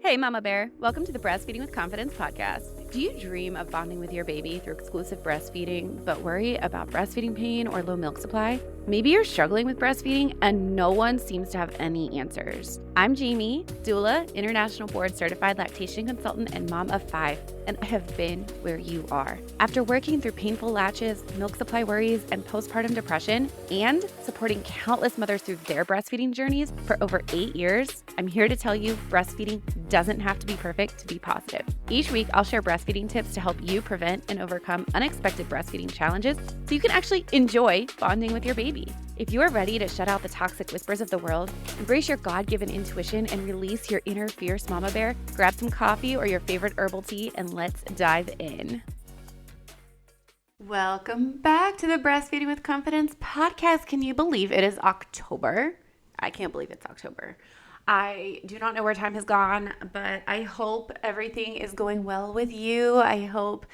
Hey, Mama Bear. Welcome to the Breastfeeding with Confidence podcast. Do you dream of bonding with your baby through exclusive breastfeeding, but worry about breastfeeding pain or low milk supply? Maybe you're struggling with breastfeeding and no one seems to have any answers. I'm Jaimie, doula, international board certified lactation consultant, and mom of 5, and I have been where you are. After working through painful latches, milk supply worries, and postpartum depression, and supporting countless mothers through their breastfeeding journeys for over 8 years, I'm here to tell you breastfeeding doesn't have to be perfect to be positive. Each week, I'll share breastfeeding tips to help you prevent and overcome unexpected breastfeeding challenges so you can actually enjoy bonding with your baby. If you are ready to shut out the toxic whispers of the world, embrace your God-given intuition, and release your inner fierce mama bear, grab some coffee or your favorite herbal tea, and let's dive in. Welcome back to the Breastfeeding with Confidence podcast. Can you believe it is October? I can't believe it's October. I do not know where time has gone, but I hope everything is going well with you. I hope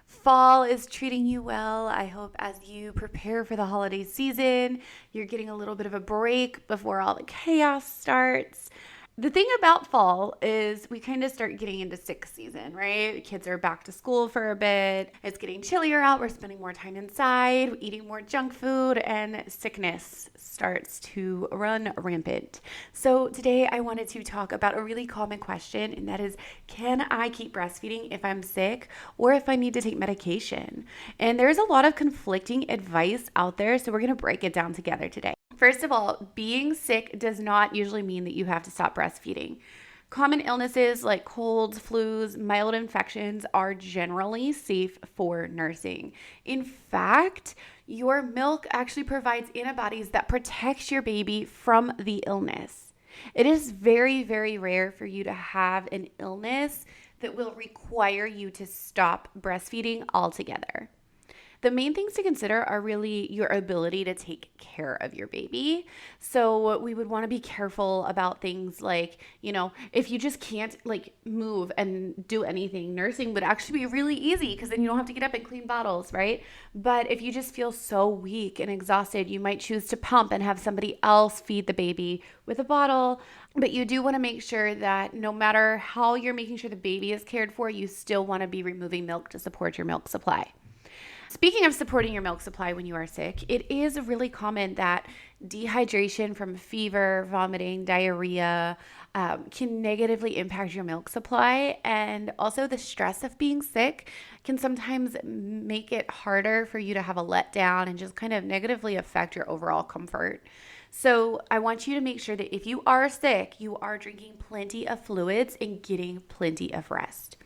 fall is treating you well. I hope as you prepare for the holiday season, you're getting a little bit of a break before all the chaos starts. The thing about fall is we kind of start getting into sick season, right? The kids are back to school for a bit. It's getting chillier out. We're spending more time inside, eating more junk food, and sickness starts to run rampant. So today I wanted to talk about a really common question, and that is, can I keep breastfeeding if I'm sick or if I need to take medication? And there's a lot of conflicting advice out there, so we're going to break it down together today. First of all, being sick does not usually mean that you have to stop breastfeeding. Common illnesses like colds, flus, mild infections are generally safe for nursing. In fact, your milk actually provides antibodies that protects your baby from the illness. It is very, very rare for you to have an illness that will require you to stop breastfeeding altogether. The main things to consider are really your ability to take care of your baby. So we would want to be careful about things like, if you just can't move and do anything, nursing would actually be really easy because then you don't have to get up and clean bottles, right? But if you just feel so weak and exhausted, you might choose to pump and have somebody else feed the baby with a bottle. But you do want to make sure that no matter how you're making sure the baby is cared for, you still want to be removing milk to support your milk supply. Speaking of supporting your milk supply when you are sick, it is really common that dehydration from fever, vomiting, diarrhea can negatively impact your milk supply. And also the stress of being sick can sometimes make it harder for you to have a letdown and just kind of negatively affect your overall comfort. So I want you to make sure that if you are sick, you are drinking plenty of fluids and getting plenty of rest.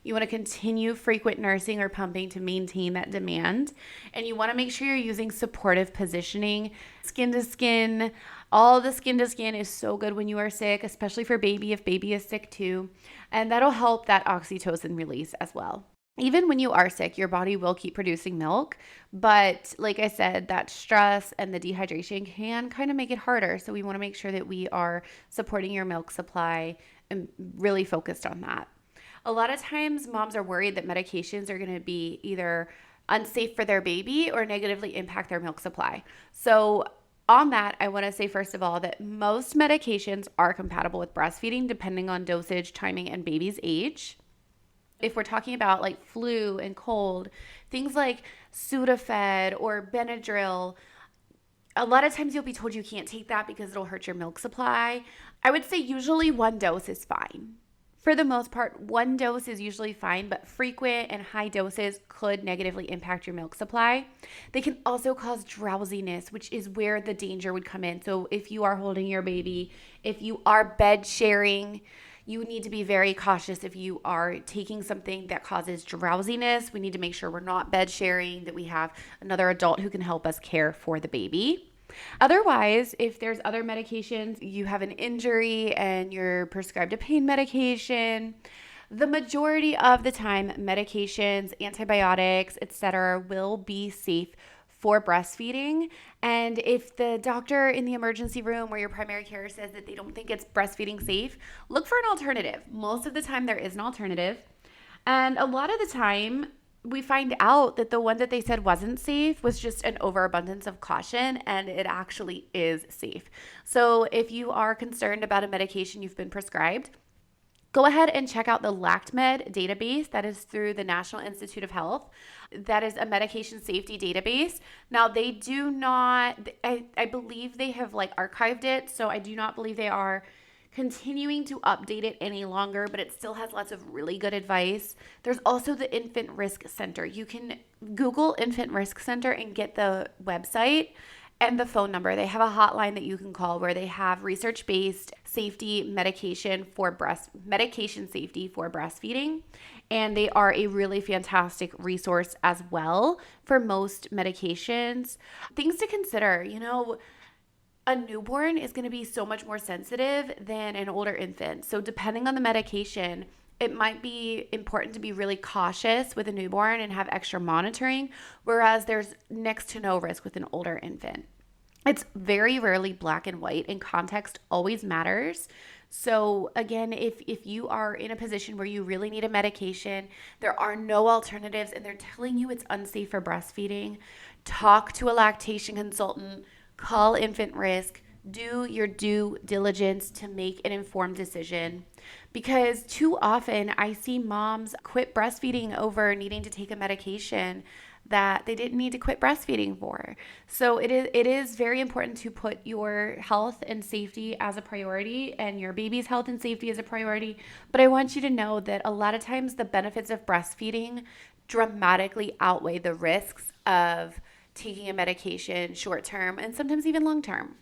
You want to continue frequent nursing or pumping to maintain that demand. And you want to make sure you're using supportive positioning, skin to skin. All the skin to skin is so good when you are sick, especially for baby if baby is sick too. And that'll help that oxytocin release as well. Even when you are sick, your body will keep producing milk. But like I said, that stress and the dehydration can kind of make it harder. So we want to make sure that we are supporting your milk supply and really focused on that. A lot of times moms are worried that medications are going to be either unsafe for their baby or negatively impact their milk supply. So on that, I want to say, first of all, that most medications are compatible with breastfeeding depending on dosage, timing, and baby's age. If we're talking about like flu and cold, things like Sudafed or Benadryl, a lot of times you'll be told you can't take that because it'll hurt your milk supply. I would say usually one dose is fine. For the most part, one dose is usually fine, but frequent and high doses could negatively impact your milk supply. They can also cause drowsiness, which is where the danger would come in. So if you are holding your baby, if you are bed sharing, you need to be very cautious if you are taking something that causes drowsiness. We need to make sure we're not bed sharing, that we have another adult who can help us care for the baby. Otherwise, if there's other medications, you have an injury and you're prescribed a pain medication, the majority of the time, medications, antibiotics, etc., will be safe for breastfeeding. And if the doctor in the emergency room or your primary care says that they don't think it's breastfeeding safe, look for an alternative. Most of the time, there is an alternative. And a lot of the time, we find out that the one that they said wasn't safe was just an overabundance of caution, and it actually is safe. So if you are concerned about a medication you've been prescribed, Go ahead and check out the LactMed database that is through the National Institute of Health. That is a medication safety database. Now, they do not, I believe they have like archived it, so I do not believe they are continuing to update it any longer, but it still has lots of really good advice. There's also the Infant Risk Center. You can Google Infant Risk Center and get the website and the phone number. They have a hotline that you can call where they have research-based safety medication safety for breastfeeding. And they are a really fantastic resource as well for most medications. Things to consider, a newborn is going to be so much more sensitive than an older infant. So depending on the medication, it might be important to be really cautious with a newborn and have extra monitoring, whereas there's next to no risk with an older infant. It's very rarely black and white, and context always matters. So again, if you are in a position where you really need a medication, there are no alternatives, and they're telling you it's unsafe for breastfeeding, talk to a lactation consultant, call Infant Risk, do your due diligence to make an informed decision, because too often I see moms quit breastfeeding over needing to take a medication that they didn't need to quit breastfeeding for. So it is very important to put your health and safety as a priority and your baby's health and safety as a priority. But I want you to know that a lot of times the benefits of breastfeeding dramatically outweigh the risks of taking a medication short term and sometimes even long term.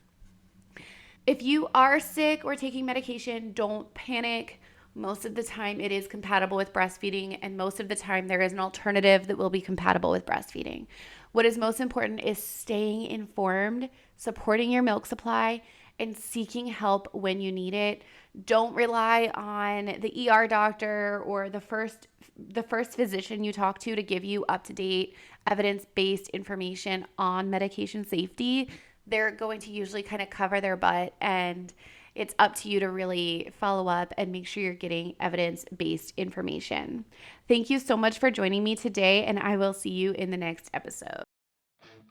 If you are sick or taking medication, don't panic. Most of the time it is compatible with breastfeeding, and most of the time there is an alternative that will be compatible with breastfeeding. What is most important is staying informed, supporting your milk supply, and seeking help when you need it. Don't rely on the ER doctor or the first physician you talk to give you up-to-date, evidence-based information on medication safety. They're going to usually kind of cover their butt, and it's up to you to really follow up and make sure you're getting evidence-based information. Thank you so much for joining me today, and I will see you in the next episode.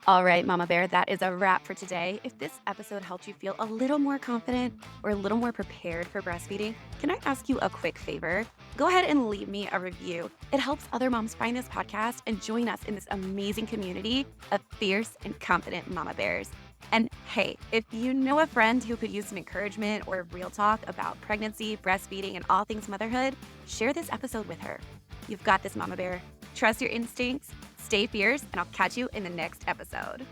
All right, Mama Bear, that is a wrap for today. If this episode helped you feel a little more confident or a little more prepared for breastfeeding, can I ask you a quick favor? Go ahead and leave me a review. It helps other moms find this podcast and join us in this amazing community of fierce and confident Mama Bears. And hey, if you know a friend who could use some encouragement or real talk about pregnancy, breastfeeding, and all things motherhood, share this episode with her. You've got this, Mama Bear. Trust your instincts, stay fierce, and I'll catch you in the next episode.